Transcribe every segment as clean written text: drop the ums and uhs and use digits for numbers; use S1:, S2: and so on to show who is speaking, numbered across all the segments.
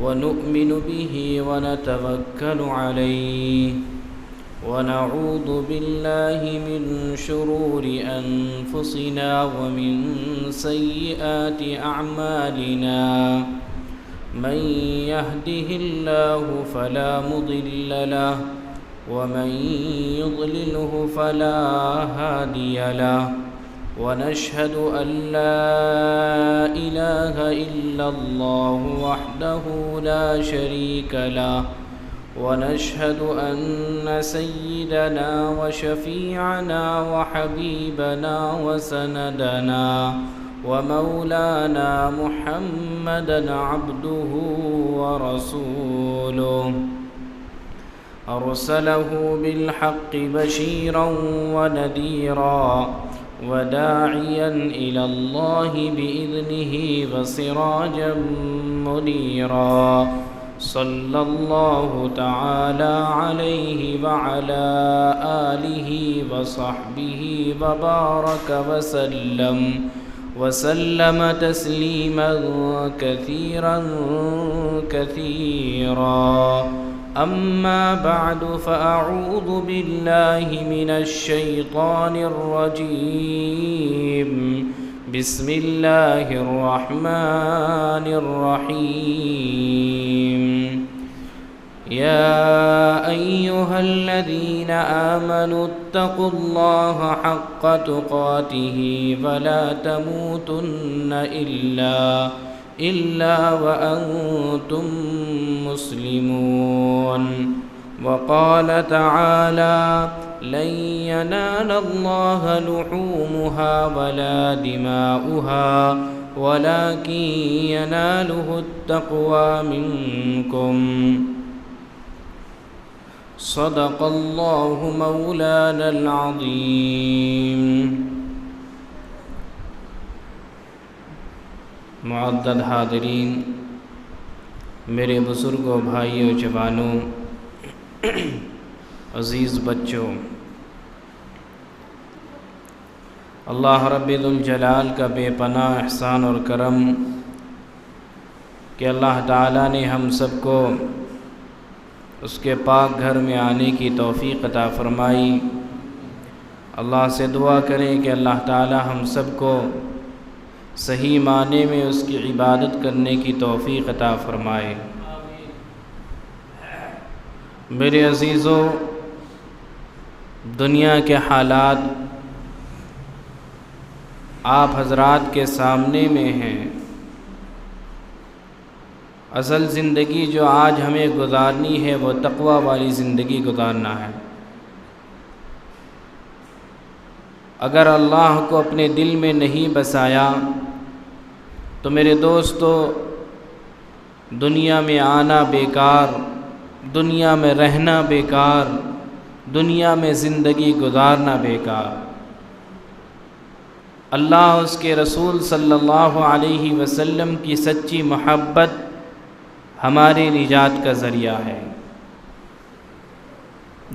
S1: ونؤمن به ونتوكل عليه ونعوذ بالله من شرور أنفسنا ومن سيئات أعمالنا من يهده الله فلا مضل له ومن يضلله فلا هادي له ونشهد أن لا إله إلا الله وحده لا شريك له ونشهد أن سيدنا وشفيعنا وحبيبنا وسندنا ومولانا محمدا عبده ورسوله أرسله بالحق بشيرا ونذيرا وداعيا إلى الله بإذنه وسراجا منيرا صلى الله تعالى عليه وعلى آله وصحبه وبارك وسلم تسليما كثيرا أما بعد فأعوذ بالله من الشيطان الرجيم بسم الله الرحمن الرحيم يا أيها الذين آمنوا اتقوا الله حق تقاته ولا تموتن إلا وأنتم مسلمون وقال تعالى لن ينال الله لحومها ولا دماؤها ولكن يناله التقوى منكم صدق الله مولانا العظيم معزز حاضرین، میرے بزرگوں، بھائیوں، جوانوں، عزیز بچوں، اللہ رب ذوالجلال کا بے پناہ احسان اور کرم کہ اللہ تعالیٰ نے ہم سب کو اس کے پاک گھر میں آنے کی توفیق عطا فرمائی۔ اللہ سے دعا کریں کہ اللہ تعالیٰ ہم سب کو صحیح معنی میں اس کی عبادت کرنے کی توفیق عطا فرمائے۔ میرے عزیزوں، دنیا کے حالات آپ حضرات کے سامنے میں ہیں۔ اصل زندگی جو آج ہمیں گزارنی ہے وہ تقوی والی زندگی گزارنا ہے۔ اگر اللہ کو اپنے دل میں نہیں بسایا تو میرے دوستو، دنیا میں آنا بیکار، دنیا میں رہنا بیکار، دنیا میں زندگی گزارنا بیکار۔ اللہ اس کے رسول صلی اللہ علیہ وسلم کی سچی محبت ہمارے نجات کا ذریعہ ہے۔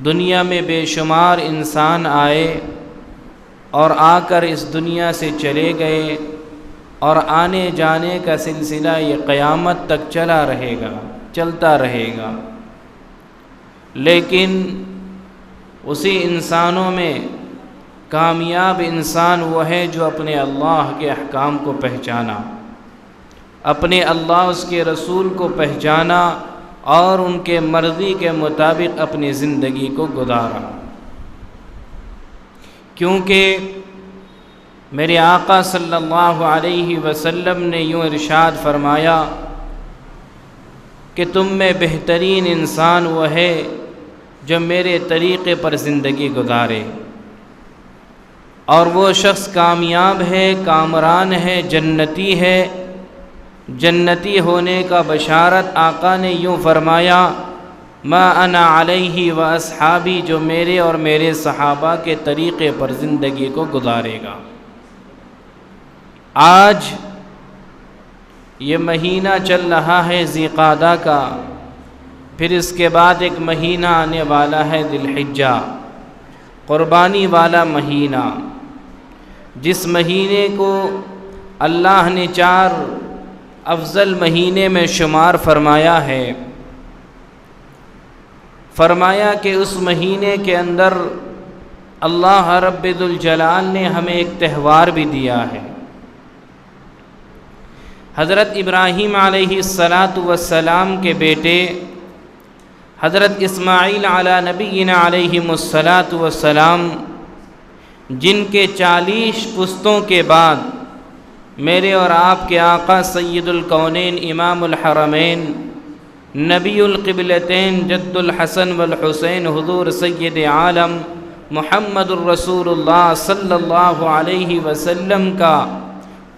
S1: دنیا میں بے شمار انسان آئے اور آ کر اس دنیا سے چلے گئے، اور آنے جانے کا سلسلہ یہ قیامت تک چلتا رہے گا۔ لیکن اسی انسانوں میں کامیاب انسان وہ ہے جو اپنے اللہ کے احکام کو پہچانا، اپنے اللہ اس کے رسول کو پہچانا اور ان کے مرضی کے مطابق اپنی زندگی کو گزارا۔ کیونکہ میرے آقا صلی اللہ علیہ وسلم نے یوں ارشاد فرمایا کہ تم میں بہترین انسان وہ ہے جو میرے طریقے پر زندگی گزارے، اور وہ شخص کامیاب ہے، کامران ہے، جنتی ہے۔ جنتی ہونے کا بشارت آقا نے یوں فرمایا، ما انا علیہ و اصحابی، جو میرے اور میرے صحابہ کے طریقے پر زندگی کو گزارے گا۔ آج یہ مہینہ چل رہا ہے ذی قعدہ کا، پھر اس کے بعد ایک مہینہ آنے والا ہے ذی الحجہ، قربانی والا مہینہ۔ جس مہینے کو اللہ نے 4 افضل مہینے میں شمار فرمایا ہے، فرمایا کہ اس مہینے کے اندر اللہ رب ذوالجلال نے ہمیں ایک تہوار بھی دیا ہے۔ حضرت ابراہیم علیہ السلام کے بیٹے حضرت اسماعیل علی نبینا علیہ السلام، جن کے 40 پشتوں کے بعد میرے اور آپ کے آقا سید الکونین امام الحرمین نبی القبلتین جد الحسن والحسین حضور سید عالم محمد الرسول اللہ صلی اللہ علیہ وسلم کا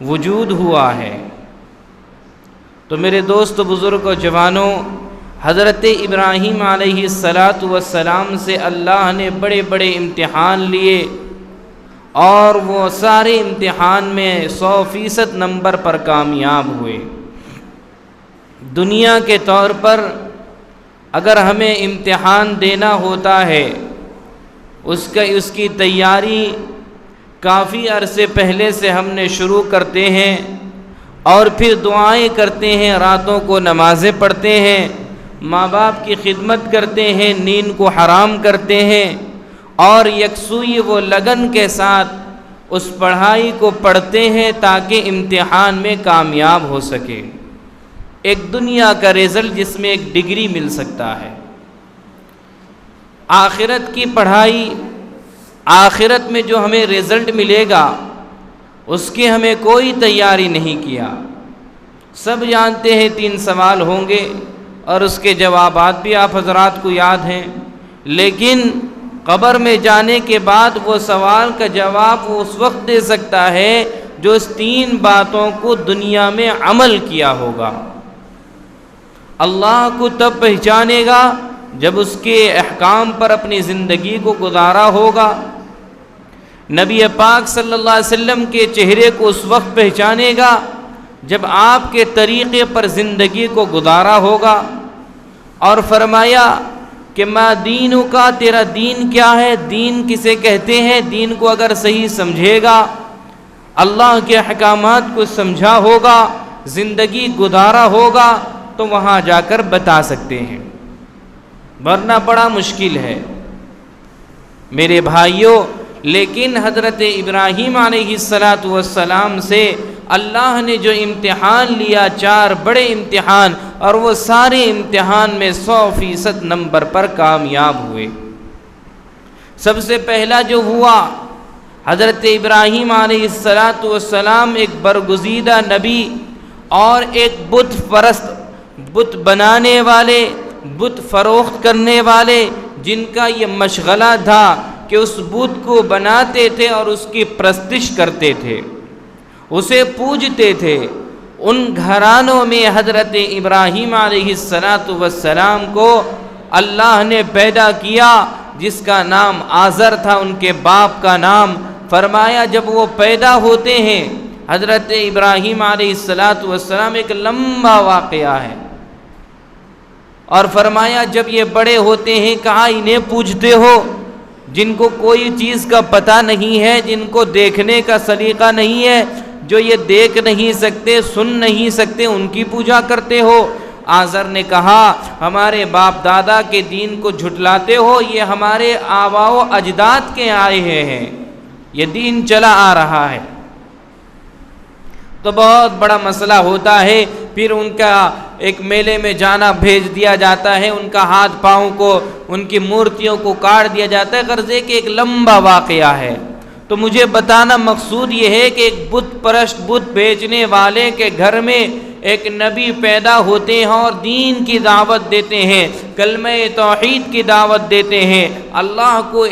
S1: وجود ہوا ہے۔ تو میرے دوست بزرگ و جوانوں، حضرت ابراہیم علیہ السلام سے اللہ نے بڑے بڑے امتحان لیے، اور وہ سارے امتحان میں 100% نمبر پر کامیاب ہوئے۔ دنیا کے طور پر اگر ہمیں امتحان دینا ہوتا ہے، اس کی تیاری کافی عرصے پہلے سے ہم نے شروع کرتے ہیں، اور پھر دعائیں کرتے ہیں، راتوں کو نمازیں پڑھتے ہیں، ماں باپ کی خدمت کرتے ہیں، نیند کو حرام کرتے ہیں، اور یکسوئی وہ لگن کے ساتھ اس پڑھائی کو پڑھتے ہیں تاکہ امتحان میں کامیاب ہو سکے۔ ایک دنیا کا رزلٹ جس میں ایک ڈگری مل سکتا ہے، آخرت کی پڑھائی، آخرت میں جو ہمیں رزلٹ ملے گا اس کی ہمیں کوئی تیاری نہیں کیا۔ سب جانتے ہیں 3 سوال ہوں گے اور اس کے جوابات بھی آپ حضرات کو یاد ہیں، لیکن قبر میں جانے کے بعد وہ سوال کا جواب وہ اس وقت دے سکتا ہے جو اس 3 باتوں کو دنیا میں عمل کیا ہوگا۔ اللہ کو تب پہچانے گا جب اس کے احکام پر اپنی زندگی کو گزارا ہوگا، نبی پاک صلی اللہ علیہ وسلم کے چہرے کو اس وقت پہچانے گا جب آپ کے طریقے پر زندگی کو گزارا ہوگا۔ اور فرمایا کہ ما دینو کا، تیرا دین کیا ہے، دین کسے کہتے ہیں، دین کو اگر صحیح سمجھے گا، اللہ کے احکامات کو سمجھا ہوگا، زندگی گزارا ہوگا، تو وہاں جا کر بتا سکتے ہیں، ورنہ بڑا مشکل ہے میرے بھائیوں۔ لیکن حضرت ابراہیم علیہ السلام سے اللہ نے جو امتحان لیا، 4 بڑے امتحان، اور وہ سارے امتحان میں 100% نمبر پر کامیاب ہوئے۔ سب سے پہلا جو ہوا، حضرت ابراہیم علیہ السلام ایک برگزیدہ نبی اور ایک بت پرست، بت بنانے والے، بت فروخت کرنے والے، جن کا یہ مشغلہ تھا کہ اس بت کو بناتے تھے اور اس کی پرستش کرتے تھے، اسے پوجتے تھے۔ ان گھرانوں میں حضرت ابراہیم علیہ السلام کو اللہ نے پیدا کیا، جس کا نام آزر تھا، ان کے باپ کا نام۔ فرمایا جب وہ پیدا ہوتے ہیں، حضرت ابراہیم علیہ السلام، ایک لمبا واقعہ ہے، اور فرمایا جب یہ بڑے ہوتے ہیں، کہا انہیں پوجتے ہو جن کو کوئی چیز کا پتہ نہیں ہے، جن کو دیکھنے کا سلیقہ نہیں ہے، جو یہ دیکھ نہیں سکتے، سن نہیں سکتے، ان کی پوجا کرتے ہو؟ آزر نے کہا ہمارے باپ دادا کے دین کو جھٹلاتے ہو، یہ ہمارے آباء و اجداد کے آئے ہیں، یہ دین چلا آ رہا ہے۔ تو بہت بڑا مسئلہ ہوتا ہے، پھر ان کا ایک میلے میں جانا بھیج دیا جاتا ہے، ان کا ہاتھ پاؤں کو، ان کی مورتیوں کو کاٹ دیا جاتا ہے، غرضے کہ ایک لمبا واقعہ ہے۔ تو مجھے بتانا مقصود یہ ہے کہ ایک بت پرست، بت بیچنے والے کے گھر میں ایک نبی پیدا ہوتے ہیں اور دین کی دعوت دیتے ہیں، کلمہ توحید کی دعوت دیتے ہیں، اللہ کو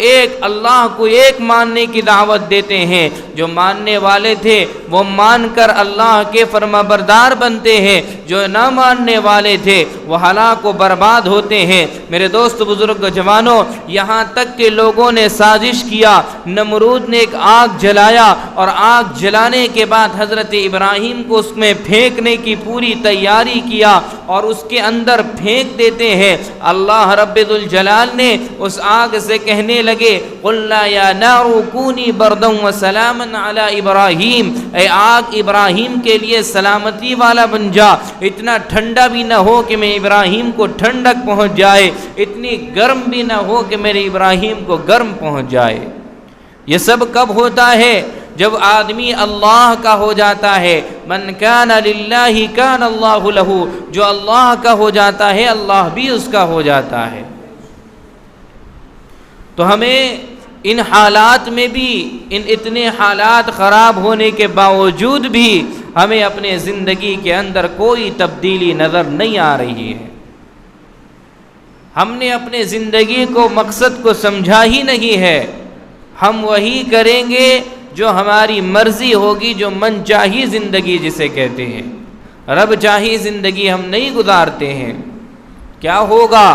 S1: ایک ماننے کی دعوت دیتے ہیں۔ جو ماننے والے تھے وہ مان کر اللہ کے فرمانبردار بنتے ہیں، جو نہ ماننے والے تھے وہ ہلاک و برباد ہوتے ہیں۔ میرے دوست بزرگ جوانوں، یہاں تک کہ لوگوں نے سازش کیا، نمرود نے ایک آگ جلایا، اور آگ جلانے کے بعد حضرت ابراہیم کو اس میں پھینکنے کی پوری تیاری کیا اور اس کے اندر پھینک دیتے ہیں، اللہ رب الجلال نے اس آگ سے کہنے لگے قُلْنَا يَا نَارُ كُونِي بَرْدًا وَسَلَامًا عَلَىٰ إِبْرَاهِيمَ، اے آگ ابراہیم کے لیے سلامتی والا بن جا، اتنا ٹھنڈا بھی نہ ہو کہ میں ابراہیم کو ٹھنڈک پہنچ جائے، اتنی گرم بھی نہ ہو کہ میرے ابراہیم کو گرم پہنچ جائے۔ یہ سب کب ہوتا ہے؟ جب آدمی اللہ کا ہو جاتا ہے، من کان للہ کان اللہ لہ، جو اللہ کا ہو جاتا ہے اللہ بھی اس کا ہو جاتا ہے۔ تو ہمیں ان حالات میں بھی، ان اتنے حالات خراب ہونے کے باوجود بھی ہمیں اپنے زندگی کے اندر کوئی تبدیلی نظر نہیں آ رہی ہے۔ ہم نے اپنے زندگی کو مقصد کو سمجھا ہی نہیں ہے، ہم وہی کریں گے جو ہماری مرضی ہوگی، جو من چاہی زندگی جسے کہتے ہیں، رب چاہی زندگی ہم نہیں گزارتے ہیں۔ کیا ہوگا؟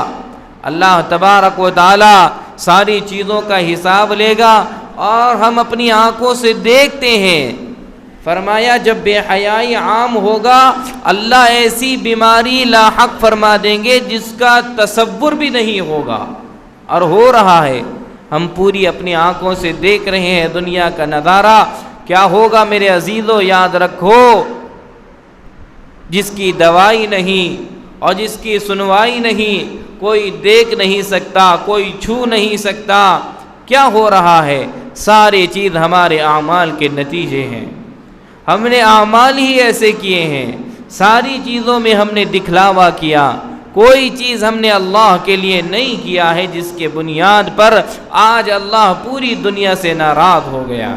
S1: اللہ تبارک و تعالی ساری چیزوں کا حساب لے گا اور ہم اپنی آنکھوں سے دیکھتے ہیں۔ فرمایا جب بے حیائی عام ہوگا اللہ ایسی بیماری لاحق فرما دیں گے جس کا تصور بھی نہیں ہوگا، اور ہو رہا ہے، ہم پوری اپنی آنکھوں سے دیکھ رہے ہیں دنیا کا نظارہ۔ کیا ہوگا میرے عزیزو؟ یاد رکھو، جس کی دوائی نہیں اور جس کی سنوائی نہیں، کوئی دیکھ نہیں سکتا، کوئی چھو نہیں سکتا، کیا ہو رہا ہے؟ ساری چیز ہمارے اعمال کے نتیجے ہیں۔ ہم نے اعمال ہی ایسے کیے ہیں، ساری چیزوں میں ہم نے دکھلاوا کیا، کوئی چیز ہم نے اللہ کے لیے نہیں کیا ہے جس کے بنیاد پر آج اللہ پوری دنیا سے ناراض ہو گیا۔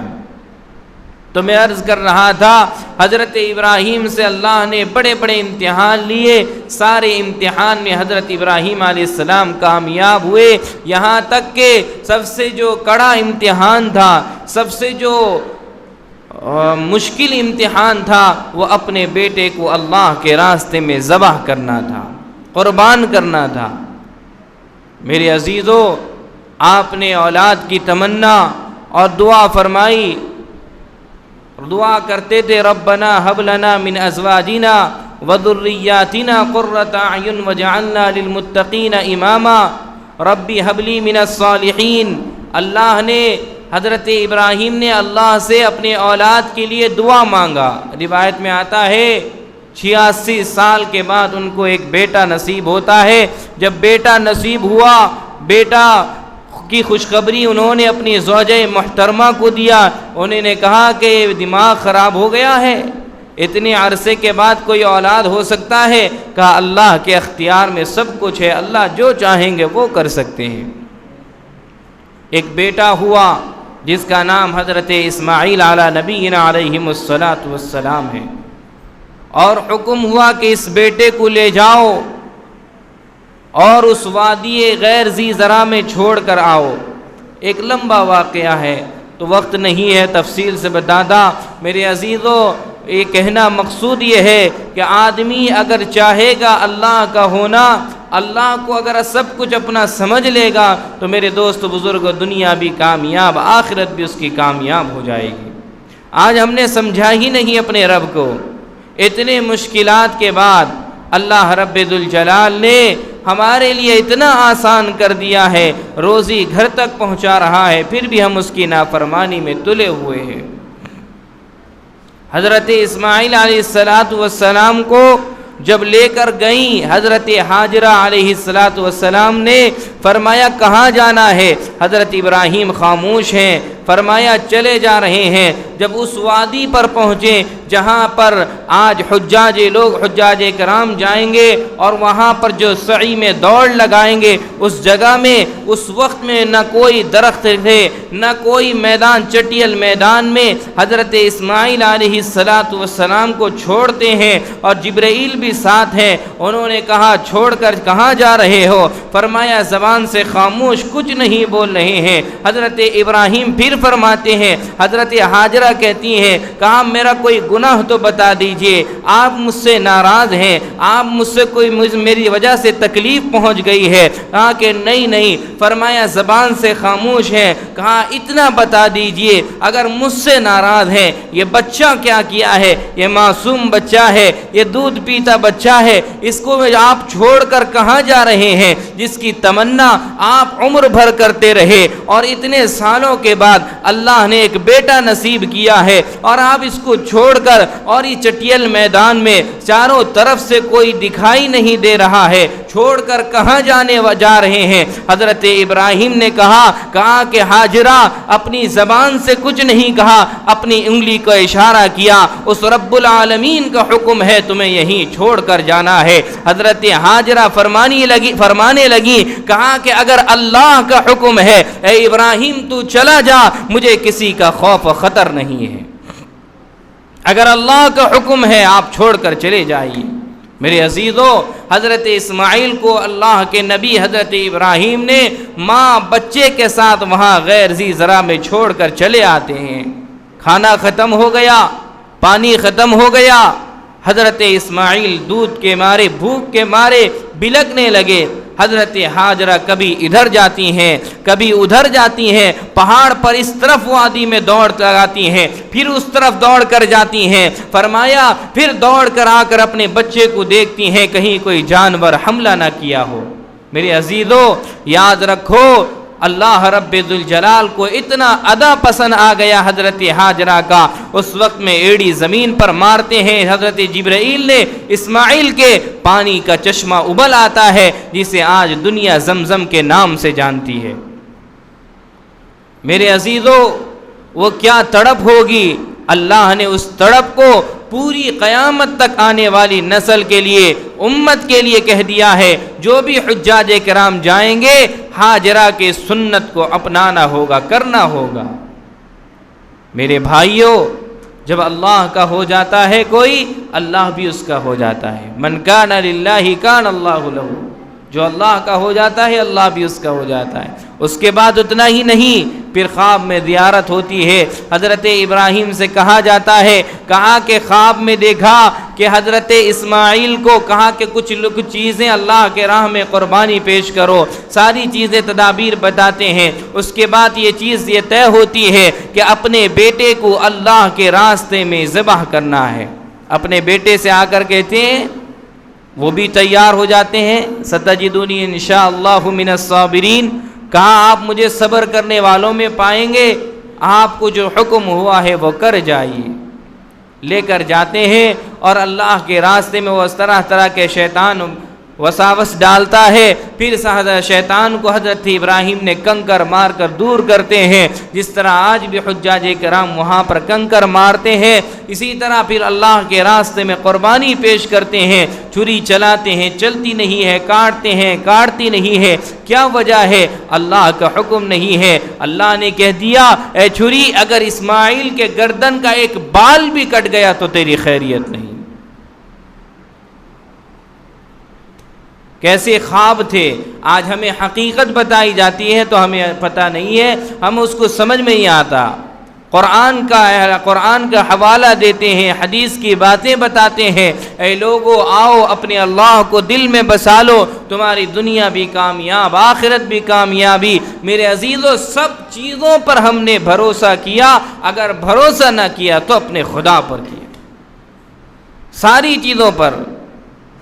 S1: تو میں عرض کر رہا تھا حضرت ابراہیم سے اللہ نے بڑے بڑے امتحان لیے، سارے امتحان میں حضرت ابراہیم علیہ السلام کامیاب ہوئے، یہاں تک کہ سب سے جو کڑا امتحان تھا، سب سے جو مشکل امتحان تھا، وہ اپنے بیٹے کو اللہ کے راستے میں ذبح کرنا تھا، قربان کرنا تھا۔ میرے عزیزو، آپ نے اولاد کی تمنا اور دعا فرمائی، دعا کرتے تھے ربنا ہب لنا من ازواجنا وذریاتنا قرۃ اعین واجعلنا للمتقین اماما ربی ہب لی من الصالحین۔ اللہ نے، حضرت ابراہیم نے اللہ سے اپنے اولاد کے لیے دعا مانگا۔ روایت میں آتا ہے 86 سال کے بعد ان کو ایک بیٹا نصیب ہوتا ہے۔ جب بیٹا نصیب ہوا، بیٹا کی خوشخبری انہوں نے اپنی زوجہ محترمہ کو دیا۔ انہوں نے کہا کہ دماغ خراب ہو گیا ہے، اتنے عرصے کے بعد کوئی اولاد ہو سکتا ہے؟ کہا اللہ کے اختیار میں سب کچھ ہے، اللہ جو چاہیں گے وہ کر سکتے ہیں۔ ایک بیٹا ہوا جس کا نام حضرت اسماعیل علی نبینا علیہم الصلاۃ والسلام ہے، اور حکم ہوا کہ اس بیٹے کو لے جاؤ اور اس وادی غیر ذی زرع میں چھوڑ کر آؤ۔ ایک لمبا واقعہ ہے تو وقت نہیں ہے تفصیل سے بتاتا۔ میرے عزیزو، یہ کہنا مقصود یہ ہے کہ آدمی اگر چاہے گا اللہ کا ہونا، اللہ کو اگر سب کچھ اپنا سمجھ لے گا تو میرے دوست بزرگ، دنیا بھی کامیاب، آخرت بھی اس کی کامیاب ہو جائے گی۔ آج ہم نے سمجھا ہی نہیں اپنے رب کو۔ اتنے مشکلات کے بعد اللہ رب الجلال نے ہمارے لیے اتنا آسان کر دیا ہے، روزی گھر تک پہنچا رہا ہے، پھر بھی ہم اس کی نافرمانی میں تلے ہوئے ہیں۔ حضرت اسماعیل علیہ السلام کو جب لے کر گئیں حضرت حاجرہ علیہ السلام نے فرمایا کہاں جانا ہے؟ حضرت ابراہیم خاموش ہیں، فرمایا چلے جا رہے ہیں۔ جب اس وادی پر پہنچے جہاں پر آج حجاج کرام جائیں گے اور وہاں پر جو سعی میں دوڑ لگائیں گے، اس جگہ میں اس وقت میں نہ کوئی درخت تھے، نہ کوئی میدان، چٹیل میدان میں حضرت اسماعیل علیہ السلام کو چھوڑتے ہیں اور جبرائیل بھی ساتھ ہیں۔ انہوں نے کہا چھوڑ کر کہاں جا رہے ہو؟ فرمایا زبان زبان سے خاموش کچھ نہیں بول رہے ہیں۔ حضرت ابراہیم پھر فرماتے ہیں، حضرت ہاجرہ کہتی ہیں کہا میرا کوئی گناہ تو بتا دیجئے، آپ مجھ سے ناراض ہیں، آپ مجھ سے کوئی میری وجہ سے تکلیف پہنچ گئی ہے؟ کہا کہ نہیں۔ فرمایا زبان سے خاموش ہے۔ کہا اتنا بتا دیجئے اگر مجھ سے ناراض ہے، یہ بچہ کیا کیا ہے؟ یہ معصوم بچہ ہے، یہ دودھ پیتا بچہ ہے، اس کو آپ چھوڑ کر کہاں جا رہے ہیں جس کی تمنا آپ عمر بھر کرتے رہے، اور اتنے سالوں کے بعد اللہ نے ایک بیٹا نصیب کیا ہے، اور آپ اس کو چھوڑ کر اور یہ چٹیل میدان میں چاروں طرف سے کوئی دکھائی نہیں دے رہا ہے، چھوڑ کر کہاں جا رہے ہیں؟ حضرت ابراہیم نے کہا کہ ہاجرہ اپنی زبان سے کچھ نہیں کہا، اپنی انگلی کو اشارہ کیا، اس رب العالمین کا حکم ہے تمہیں یہیں چھوڑ کر جانا ہے۔ حضرت ہاجرہ فرمانے لگی کہا کہ اگر اللہ کا حکم ہے اے ابراہیم تو چلا جا، مجھے کسی کا خوف و خطر نہیں ہے، اگر اللہ کا حکم ہے آپ چھوڑ کر چلے جائیے۔ میرے عزیزو، حضرت اسماعیل کو اللہ کے نبی حضرت ابراہیم نے ماں بچے کے ساتھ وہاں غیر ذی زرع میں چھوڑ کر چلے آتے ہیں۔ کھانا ختم ہو گیا، پانی ختم ہو گیا، حضرت اسماعیل دودھ کے مارے بھوک کے مارے بلکنے لگے۔ حضرت ہاجرہ کبھی ادھر جاتی ہیں کبھی ادھر جاتی ہیں، پہاڑ پر اس طرف وادی میں دوڑ لگاتی ہیں، پھر اس طرف دوڑ کر جاتی ہیں۔ فرمایا پھر دوڑ کر آ کر اپنے بچے کو دیکھتی ہیں کہیں کوئی جانور حملہ نہ کیا ہو۔ میرے عزیزو یاد رکھو، اللہ رب ذوالجلال کو اتنا ادا پسند آ گیا حضرت ہاجرہ کا، اس وقت میں ایڑی زمین پر مارتے ہیں، حضرت جبرائیل نے اسماعیل کے پانی کا چشمہ ابل آتا ہے جسے آج دنیا زمزم کے نام سے جانتی ہے۔ میرے عزیزو وہ کیا تڑپ ہوگی، اللہ نے اس تڑپ کو پوری قیامت تک آنے والی نسل کے لیے، امت کے لیے کہہ دیا ہے۔ جو بھی حجاج کرام جائیں گے ہاجرہ کے سنت کو اپنانا ہوگا، کرنا ہوگا۔ میرے بھائیوں، جب اللہ کا ہو جاتا ہے کوئی، اللہ بھی اس کا ہو جاتا ہے۔ من کان للہ کان اللہ لہ، جو اللہ کا ہو جاتا ہے اللہ بھی اس کا ہو جاتا ہے۔ اس کے بعد اتنا ہی نہیں، پھر خواب میں زیارت ہوتی ہے۔ حضرت ابراہیم سے کہا جاتا ہے، کہا کہ خواب میں دیکھا کہ حضرت اسماعیل کو کہا کہ کچھ چیزیں اللہ کے راہ میں قربانی پیش کرو، ساری چیزیں تدابیر بتاتے ہیں۔ اس کے بعد یہ چیز یہ طے ہوتی ہے کہ اپنے بیٹے کو اللہ کے راستے میں ذبح کرنا ہے۔ اپنے بیٹے سے آ کر کہتے ہیں، وہ بھی تیار ہو جاتے ہیں، ستجدونی انشاءاللہ من الصابرین، کہا آپ مجھے صبر کرنے والوں میں پائیں گے، آپ کو جو حکم ہوا ہے وہ کر جائیے۔ لے کر جاتے ہیں اور اللہ کے راستے میں وہ اس طرح کے شیطان وساوس ڈالتا ہے، پھر شیطان کو حضرت ابراہیم نے کنکر مار کر دور کرتے ہیں، جس طرح آج بھی حجاج کرام وہاں پر کنکر مارتے ہیں، اسی طرح پھر اللہ کے راستے میں قربانی پیش کرتے ہیں، چھری چلاتے ہیں، چلتی نہیں ہے، کاٹتے ہیں، کاٹتی نہیں ہے۔ کیا وجہ ہے؟ اللہ کا حکم نہیں ہے۔ اللہ نے کہہ دیا اے چھری اگر اسماعیل کے گردن کا ایک بال بھی کٹ گیا تو تیری خیریت نہیں۔ کیسے خواب تھے، آج ہمیں حقیقت بتائی جاتی ہے تو ہمیں پتہ نہیں ہے، ہم اس کو سمجھ میں نہیں آتا۔ قرآن کا حوالہ دیتے ہیں، حدیث کی باتیں بتاتے ہیں، اے لوگو آؤ اپنے اللہ کو دل میں بسا لو، تمہاری دنیا بھی کامیاب، آخرت بھی کامیابی۔ میرے عزیزو سب چیزوں پر ہم نے بھروسہ کیا، اگر بھروسہ نہ کیا تو اپنے خدا پر کیا۔ ساری چیزوں پر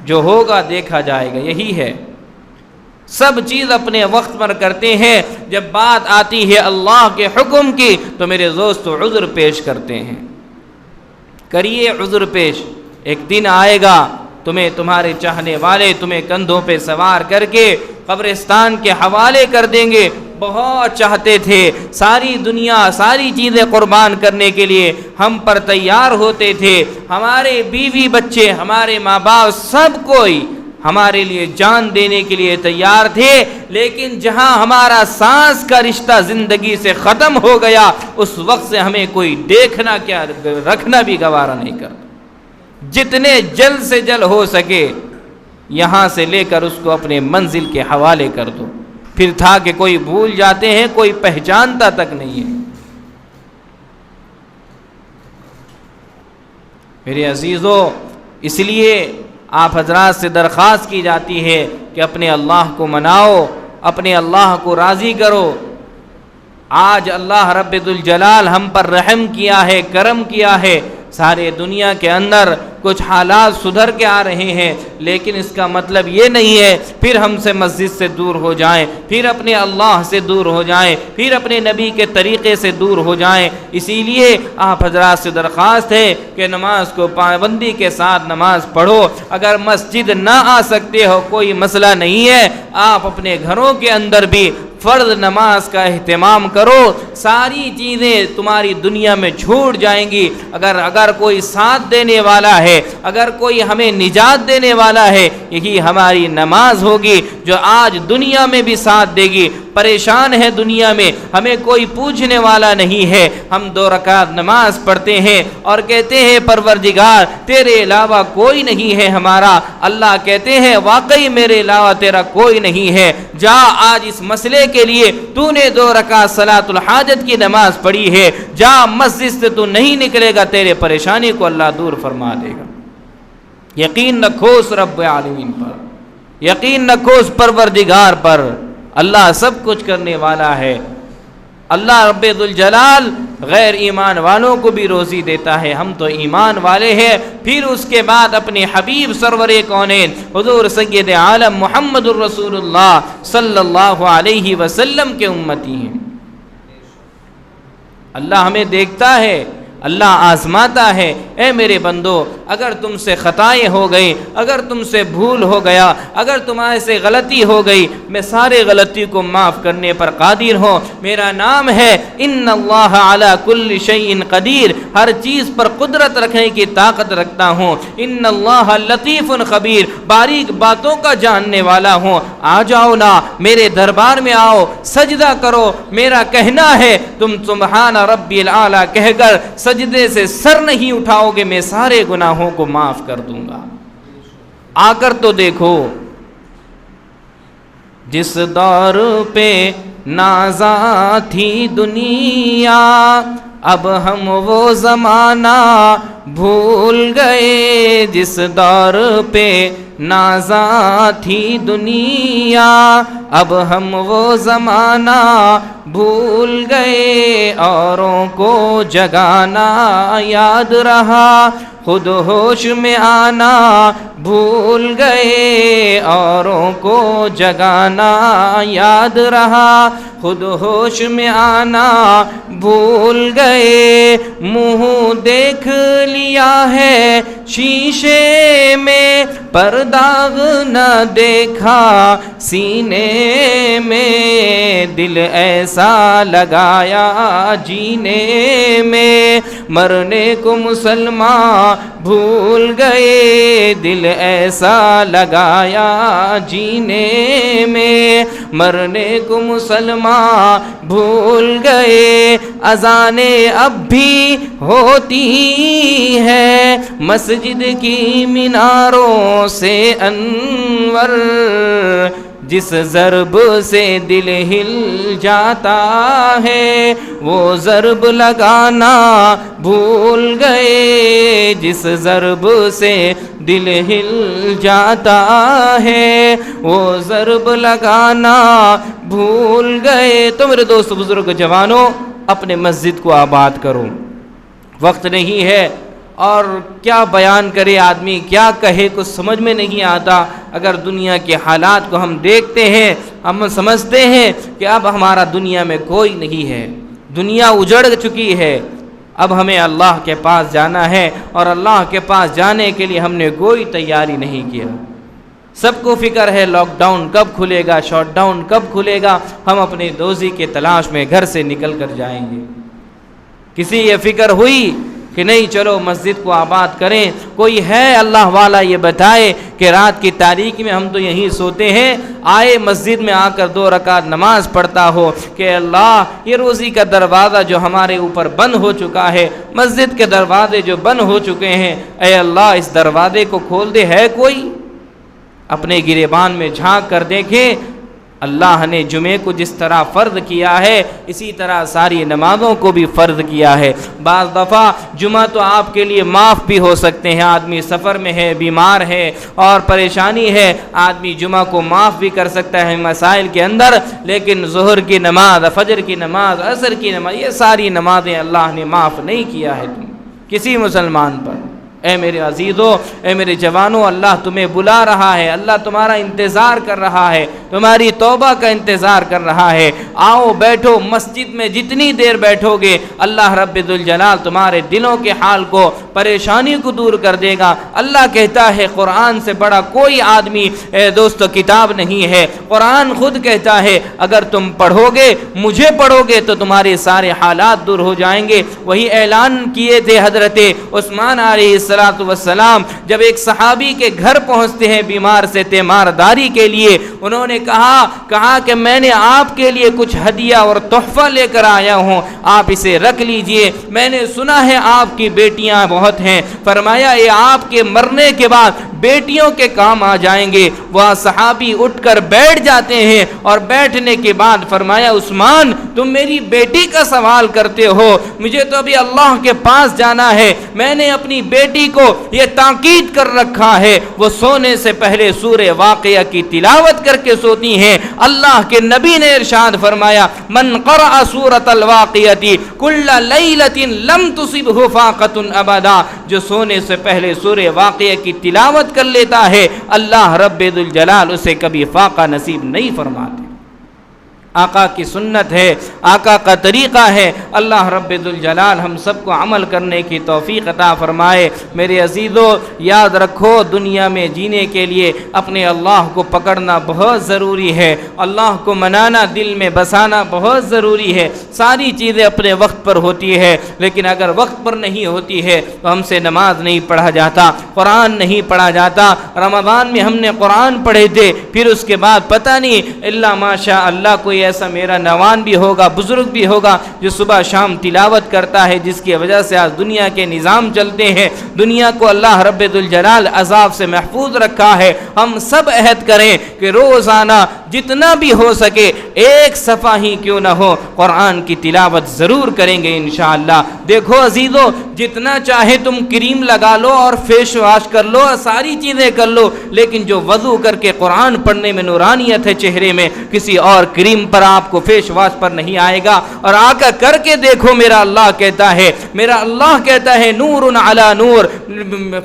S1: جو ہوگا دیکھا جائے گا، یہی ہے۔ سب چیز اپنے وقت پر کرتے ہیں، جب بات آتی ہے اللہ کے حکم کی تو میرے دوست عذر پیش کرتے ہیں۔ کریے عذر پیش، ایک دن آئے گا تمہیں تمہارے چاہنے والے تمہیں کندھوں پہ سوار کر کے قبرستان کے حوالے کر دیں گے۔ بہت چاہتے تھے، ساری دنیا ساری چیزیں قربان کرنے کے لیے ہم پر تیار ہوتے تھے، ہمارے بیوی بچے ہمارے ماں باپ سب کوئی ہمارے لیے جان دینے کے لیے تیار تھے، لیکن جہاں ہمارا سانس کا رشتہ زندگی سے ختم ہو گیا اس وقت سے ہمیں کوئی دیکھنا کیا رکھنا بھی گوارا نہیں کرتا۔ جتنے جلد سے جلد ہو سکے یہاں سے لے کر اس کو اپنے منزل کے حوالے کر دو۔ پھر تھا کہ کوئی بھول جاتے ہیں، کوئی پہچانتا تک نہیں ہے۔ میرے عزیزو، اس لیے آپ حضرات سے درخواست کی جاتی ہے کہ اپنے اللہ کو مناؤ، اپنے اللہ کو راضی کرو۔ آج اللہ رب الجلال ہم پر رحم کیا ہے، کرم کیا ہے، سارے دنیا کے اندر کچھ حالات سدھر کے آ رہے ہیں، لیکن اس کا مطلب یہ نہیں ہے پھر ہم سے مسجد سے دور ہو جائیں، پھر اپنے اللہ سے دور ہو جائیں، پھر اپنے نبی کے طریقے سے دور ہو جائیں۔ اسی لیے آپ حضرات سے درخواست ہے کہ نماز کو پابندی کے ساتھ نماز پڑھو۔ اگر مسجد نہ آ سکتے ہو کوئی مسئلہ نہیں ہے، آپ اپنے گھروں کے اندر بھی فرض نماز کا اہتمام کرو، ساری چیزیں تمہاری دنیا میں چھوٹ جائیں گی۔ اگر کوئی ساتھ دینے والا ہے، اگر کوئی ہمیں نجات دینے والا ہے، یہی ہماری نماز ہوگی جو آج دنیا میں بھی ساتھ دے گی۔ پریشان ہے دنیا میں، ہمیں کوئی پوچھنے والا نہیں ہے، ہم 2 رکعت نماز پڑھتے ہیں اور کہتے ہیں پروردگار تیرے علاوہ کوئی نہیں ہے ہمارا۔ اللہ کہتے ہیں واقعی میرے علاوہ تیرا کوئی نہیں ہے، جا آج اس مسئلے کے لیے تو نے 2 رکعت صلاۃ الحاجت کی نماز پڑھی ہے، جا مسجد سے تو نہیں نکلے گا، تیرے پریشانی کو اللہ دور فرما دے گا۔ یقین رکھو اس رب العالمین پر، یقین رکھو اس پروردگار پر، اللہ سب کچھ کرنے والا ہے۔ اللہ رب الجلال غیر ایمان والوں کو بھی روزی دیتا ہے، ہم تو ایمان والے ہیں۔ پھر اس کے بعد اپنے حبیب سرور کونین حضور سید عالم محمد الرسول اللہ صلی اللہ علیہ وسلم کے امتی ہیں۔ اللہ ہمیں دیکھتا ہے، اللہ آزماتا ہے۔ اے میرے بندو، اگر تم سے خطائیں ہو گئی، اگر تم سے بھول ہو گیا، اگر تمہارے سے غلطی ہو گئی، میں سارے غلطی کو معاف کرنے پر قادر ہوں۔ میرا نام ہے ان اللہ علی کل شیء قدیر، ہر چیز پر قدرت رکھنے کی طاقت رکھتا ہوں۔ ان اللہ لطیف خبیر، باریک باتوں کا جاننے والا ہوں۔ آ جاؤ نا، میرے دربار میں آؤ، سجدہ کرو۔ میرا کہنا ہے تم سبحان ربی الاعلی کہہ کر سجدے سے سر نہیں اٹھاؤ گے، میں سارے گناہوں کو معاف کر دوں گا۔ آ کر تو دیکھو، جس دور پہ نازاں تھی دنیا، اب ہم وہ زمانہ بھول گئے۔ جس دور پہ نازاں تھی دنیا، اب ہم وہ زمانہ بھول گئے۔ اوروں کو جگانا یاد رہا، خود ہوش میں آنا بھول گئے۔ اوروں کو جگانا یاد رہا، خود ہوش میں آنا بھول گئے۔ منہ دیکھ لیا ہے شیشے میں، پر داغ نہ دیکھا سینے میں۔ دل ایسا لگایا جینے میں، مرنے کو مسلمان بھول گئے۔ دل ایسا لگایا جینے میں، مرنے کو مسلمان بھول گئے۔ اذانیں اب بھی ہوتی ہے مسجد کی میناروں سے انور، جس ضرب سے دل ہل جاتا ہے وہ ضرب لگانا بھول گئے۔ جس ضرب سے دل ہل جاتا ہے وہ ضرب لگانا بھول گئے۔ تو میرے دوست بزرگ جوانوں، اپنے مسجد کو آباد کرو۔ وقت نہیں ہے اور کیا بیان کرے آدمی، کیا کہے، کچھ سمجھ میں نہیں آتا۔ اگر دنیا کے حالات کو ہم دیکھتے ہیں، ہم سمجھتے ہیں کہ اب ہمارا دنیا میں کوئی نہیں ہے، دنیا اجڑ چکی ہے، اب ہمیں اللہ کے پاس جانا ہے، اور اللہ کے پاس جانے کے لیے ہم نے کوئی تیاری نہیں کیا۔ سب کو فکر ہے لاک ڈاؤن کب کھلے گا، شاٹ ڈاؤن کب کھلے گا، ہم اپنے روزی کی تلاش میں گھر سے نکل کر جائیں گے۔ کسی یہ فکر ہوئی کہ نہیں چلو مسجد کو آباد کریں؟ کوئی ہے اللہ والا یہ بتائے کہ رات کی تاریکی میں ہم تو یہیں سوتے ہیں، آئے مسجد میں آ کر 2 رکعت نماز پڑھتا ہو کہ اللہ یہ روزی کا دروازہ جو ہمارے اوپر بند ہو چکا ہے، مسجد کے دروازے جو بند ہو چکے ہیں، اے اللہ اس دروازے کو کھول دے۔ ہے کوئی؟ اپنے گریبان میں جھانک کر دیکھیں، اللہ نے جمعے کو جس طرح فرض کیا ہے اسی طرح ساری نمازوں کو بھی فرض کیا ہے۔ بعض دفعہ جمعہ تو آپ کے لیے معاف بھی ہو سکتے ہیں، آدمی سفر میں ہے، بیمار ہے اور پریشانی ہے، آدمی جمعہ کو معاف بھی کر سکتا ہے مسائل کے اندر، لیکن ظہر کی نماز، فجر کی نماز، عصر کی نماز، یہ ساری نمازیں اللہ نے معاف نہیں کیا ہے کسی مسلمان پر۔ اے میرے عزیزو، اے میرے جوانوں، اللہ تمہیں بلا رہا ہے، اللہ تمہارا انتظار کر رہا ہے، تمہاری توبہ کا انتظار کر رہا ہے۔ آؤ بیٹھو، مسجد میں جتنی دیر بیٹھو گے اللہ رب ذوالجلال تمہارے دلوں کے حال کو، پریشانی کو دور کر دے گا۔ اللہ کہتا ہے قرآن سے بڑا کوئی آدمی دوستو کتاب نہیں ہے۔ قرآن خود کہتا ہے اگر تم پڑھو گے، مجھے پڑھو گے تو تمہارے سارے حالات دور ہو جائیں گے۔ وہی اعلان کیے تھے حضرت عثمان علیہ السلام جب ایک صحابی کے گھر پہنچتے ہیں بیمار سے تیمارداری کے لیے، انہوں نے کہا کہ میں نے آپ کے لیے کچھ ہدیہ اور تحفہ لے کر آیا ہوں، آپ اسے رکھ لیجئے، میں نے سنا ہے آپ کی بیٹیاں بہت ہیں۔ فرمایا یہ آپ کے مرنے کے بعد بیٹیوں کے کام آ جائیں گے۔ وہ صحابی اٹھ کر بیٹھ جاتے ہیں اور بیٹھنے کے بعد فرمایا عثمان تم میری بیٹی کا سوال کرتے ہو، مجھے تو ابھی اللہ کے پاس جانا ہے، میں نے اپنی بیٹی کو یہ تاکید کر رکھا ہے وہ سونے سے پہلے سورہ واقعہ کی تلاوت کر کے سوتی ہیں۔ اللہ کے نبی نے ارشاد فرمایا من قرأ سورۃ الواقعۃ کل لیلۃ لم تصبہ فاقۃ ابدا، جو سونے سے پہلے سورہ واقعہ کی تلاوت کر لیتا ہے اللہ رب ذوالجلال اسے کبھی فاقہ نصیب نہیں فرماتے۔ آقا کی سنت ہے، آقا کا طریقہ ہے۔ اللہ رب ذوالجلال ہم سب کو عمل کرنے کی توفیق عطا فرمائے۔ میرے عزیزو یاد رکھو دنیا میں جینے کے لیے اپنے اللہ کو پکڑنا بہت ضروری ہے، اللہ کو منانا، دل میں بسانا بہت ضروری ہے۔ ساری چیزیں اپنے وقت پر ہوتی ہے، لیکن اگر وقت پر نہیں ہوتی ہے تو ہم سے نماز نہیں پڑھا جاتا، قرآن نہیں پڑھا جاتا۔ رمضان میں ہم نے قرآن پڑھے تھے، پھر اس کے بعد پتہ نہیں اللہ ماشاء اللہ کوئی ایسا میرا نوان بھی ہوگا، بزرگ بھی ہوگا جو صبح شام تلاوت کرتا ہے، جس کی وجہ سے آج دنیا کے نظام چلتے ہیں، دنیا کو اللہ رب ذوالجلال عذاب سے محفوظ رکھا ہے۔ ہم سب عہد کریں کہ روزانہ جتنا بھی ہو سکے ایک صفحہ ہی کیوں نہ ہو قرآن کی تلاوت ضرور کریں گے انشاءاللہ۔ دیکھو عزیزو جتنا چاہے تم کریم لگا لو اور فیس واش کر لو، ساری چیزیں کر لو، لیکن جو وضو کر کے قرآن پڑھنے میں نورانیت ہے چہرے میں، کسی اور کریم پر آپ کو فیس واش پر نہیں آئے گا۔ اور آ کر کے دیکھو میرا اللہ کہتا ہے نور علی نور،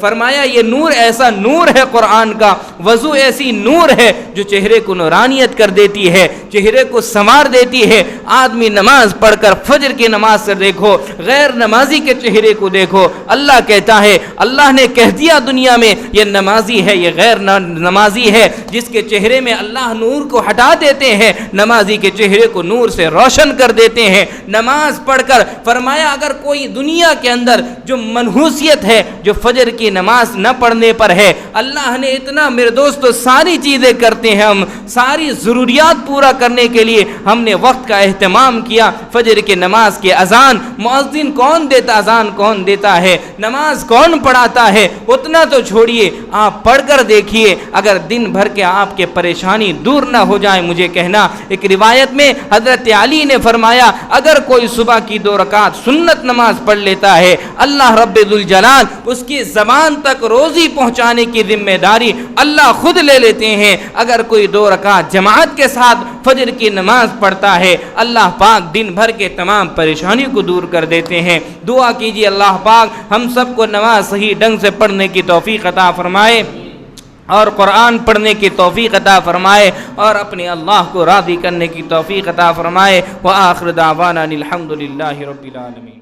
S1: فرمایا یہ نور ایسا نور ہے قرآن کا، وضو ایسی نور ہے جو چہرے کو نورانیت کر دیتی ہے، چہرے کو سنوار دیتی ہے۔ آدمی نماز پڑھ کر فجر کی نماز سے دیکھو، غیر نمازی کے چہرے کو دیکھو، اللہ کہتا ہے، اللہ نے کہہ دیا دنیا میں یہ نمازی ہے، یہ غیر نمازی ہے، جس کے چہرے میں اللہ نور کو ہٹا دیتے ہیں، نمازی کے چہرے کو نور سے روشن کر دیتے ہیں۔ نماز پڑھ کر فرمایا اگر کوئی دنیا کے اندر جو منحوسیت ہے جو فجر کی نماز نہ پڑھنے پر ہے، اللہ نے اتنا میرے دوستو ساری چیزیں کرتے ہیں، ہم ساری ضروریات پورا کرنے کے لیے ہم نے وقت کا اہتمام کیا۔ فجر کی نماز کی اذان مؤذن کون دیتا، اذان کون دیتا ہے، نماز کون پڑھاتا ہے، اتنا تو چھوڑیے آپ پڑھ کر دیکھیے، اگر دن بھر کے آپ کے پریشانی دور نہ ہو جائے مجھے کہنا۔ ایک روایت میں حضرت علی نے فرمایا اگر کوئی صبح کی 2 رکعت سنت نماز پڑھ لیتا ہے اللہ رب ذوالجلال اس کی زبان تک روزی پہنچانے کی ذمہ داری اللہ خود لے لیتے ہیں۔ اگر کوئی 2 رکعت جماعت کے ساتھ فجر کی نماز پڑھتا ہے اللہ پاک دن بھر کے تمام پریشانی کو دور کر دیتے ہیں۔ دعا کیجیے اللہ پاک ہم سب کو نماز صحیح ڈھنگ سے پڑھنے کی توفیق عطا فرمائے اور قرآن پڑھنے کی توفیق عطا فرمائے اور اپنے اللہ کو راضی کرنے کی توفیق عطا فرمائے۔ وآخر دعوانا الحمد للہ رب العالمین۔